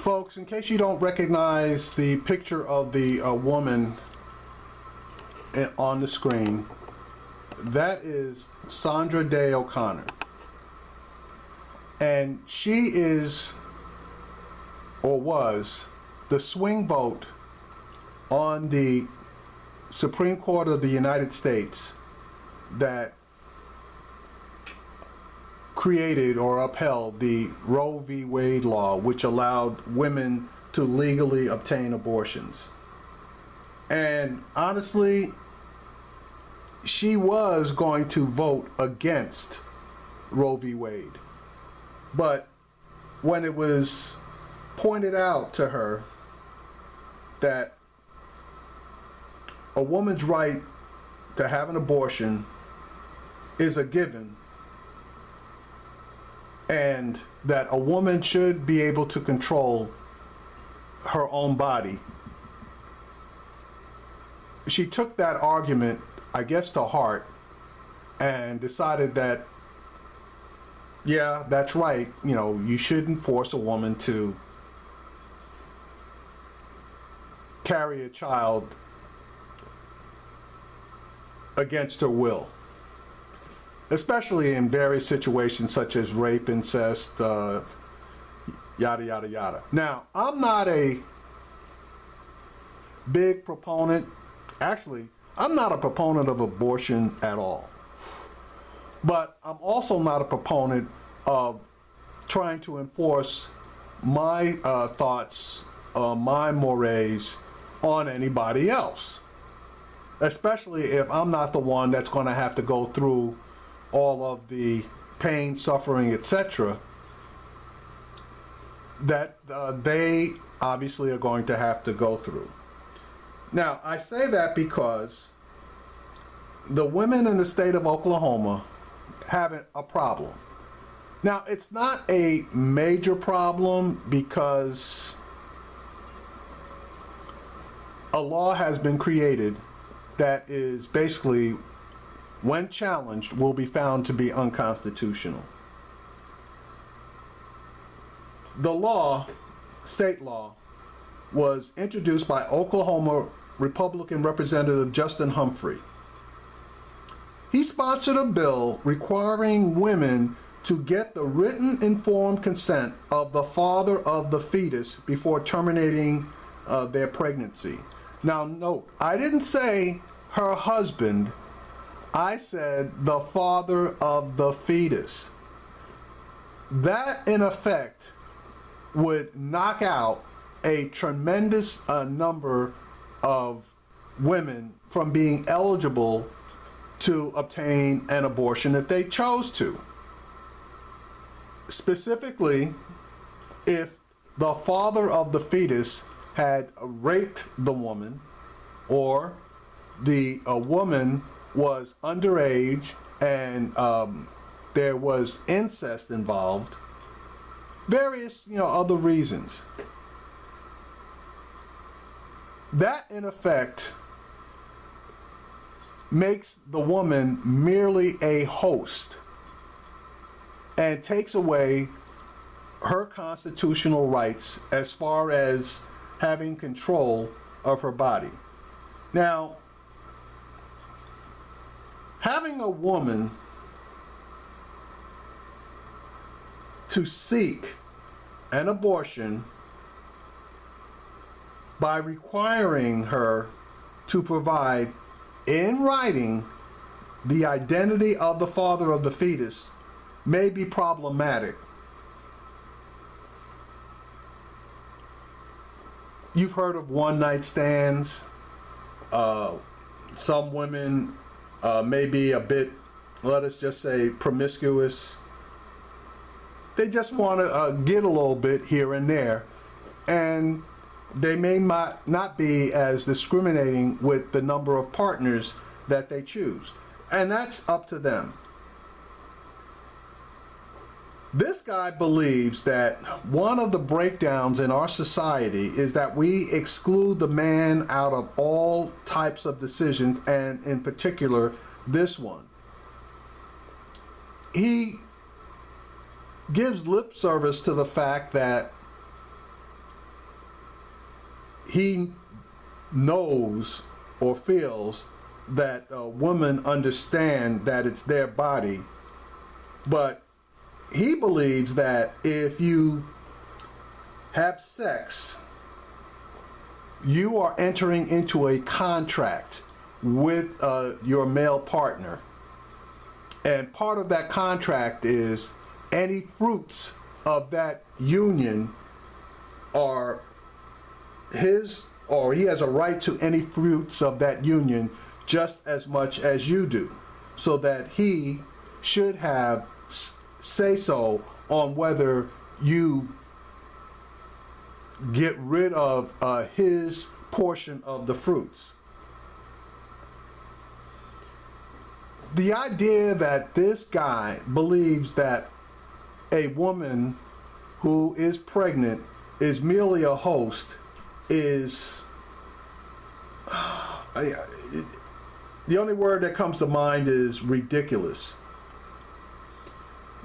Folks, in case you don't recognize the picture of the woman on the screen, that is Sandra Day O'Connor. And she is, or was, the swing vote on the Supreme Court of the United States that created or upheld the Roe v. Wade law, which allowed women to legally obtain abortions. And honestly, she was going to vote against Roe v. Wade. But when it was pointed out to her that a woman's right to have an abortion is a given, and that a woman should be able to control her own body, she took that argument, I guess, to heart and decided that, yeah, that's right, you know, you shouldn't force a woman to carry a child against her will, especially in various situations such as rape, incest, yada, yada, yada. Now, I'm not a big proponent, actually, I'm not a proponent of abortion at all. But I'm also not a proponent of trying to enforce my thoughts, my mores on anybody else, especially if I'm not the one that's going to have to go through all of the pain, suffering, etc. that they obviously are going to have to go through. Now, I say that because the women in the state of Oklahoma having a problem. Now, it's not a major problem because a law has been created that is basically, when challenged, will be found to be unconstitutional. The law, state law, was introduced by Oklahoma Republican Representative Justin Humphrey. He sponsored a bill requiring women to get the written informed consent of the father of the fetus before terminating their pregnancy. Now note, I didn't say her husband, I said the father of the fetus. That in effect would knock out a tremendous number of women from being eligible to obtain an abortion if they chose to. Specifically, if the father of the fetus had raped the woman, or the woman was underage and there was incest involved, various other reasons. That in effect makes the woman merely a host and takes away her constitutional rights as far as having control of her body. Now, having a woman to seek an abortion by requiring her to provide in writing the identity of the father of the fetus may be problematic. You've heard of one-night stands. Some women may be a bit, let us just say, promiscuous. They just want to get a little bit here and there, and they may not be as discriminating with the number of partners that they choose, and that's up to them. This guy believes that one of the breakdowns in our society is that we exclude the man out of all types of decisions, and in particular this one. He gives lip service to the fact that he knows or feels that women understand that it's their body, but he believes that if you have sex, you are entering into a contract with your male partner. And part of that contract is any fruits of that union are his, or he has a right to any fruits of that union just as much as you do, so that he should have say so on whether you get rid of his portion of the fruits. The idea that this guy believes that a woman who is pregnant is merely a host is the only word that comes to mind is ridiculous.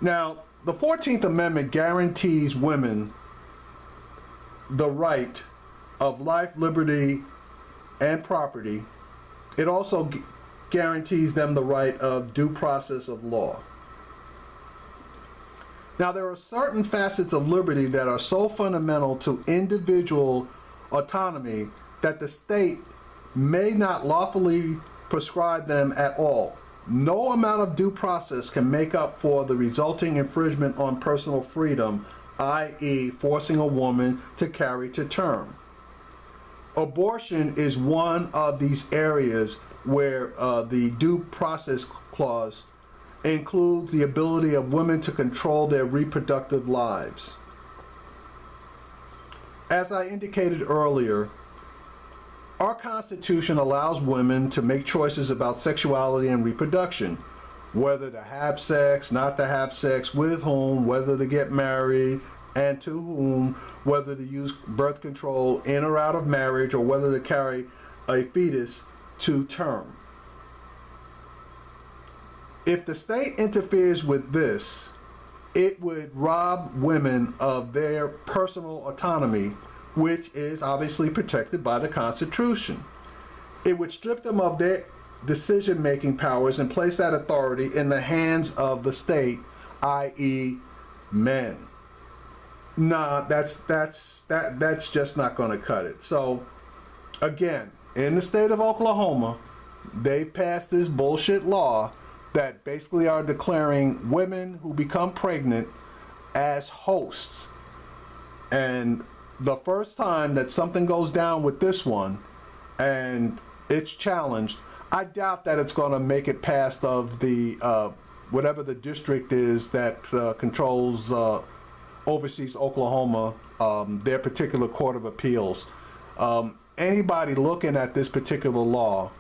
Now, the 14th Amendment guarantees women the right of life, liberty, and property. It also guarantees them the right of due process of law. Now, there are certain facets of liberty that are so fundamental to individual autonomy that the state may not lawfully prescribe them at all. No amount of due process can make up for the resulting infringement on personal freedom, i.e., forcing a woman to carry to term. Abortion is one of these areas where the due process clause includes the ability of women to control their reproductive lives. As I indicated earlier, our Constitution allows women to make choices about sexuality and reproduction, whether to have sex, not to have sex, with whom, whether to get married, and to whom, whether to use birth control in or out of marriage, or whether to carry a fetus to term. If the state interferes with this, it would rob women of their personal autonomy, which is obviously protected by the Constitution. It would strip them of their decision-making powers and place that authority in the hands of the state, i.e., men. Nah, that's just not going to cut it. So, again, in the state of Oklahoma, they passed this bullshit law that basically are declaring women who become pregnant as hosts. And the first time that something goes down with this one and it's challenged, I doubt that it's going to make it past of the whatever the district is that controls oversees Oklahoma, their particular court of appeals. Anybody looking at this particular law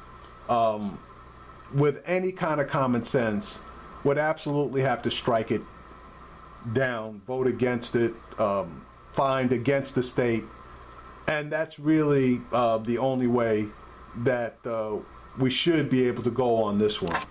with any kind of common sense would absolutely have to strike it down, vote against it, find against the state, and that's really the only way that we should be able to go on this one.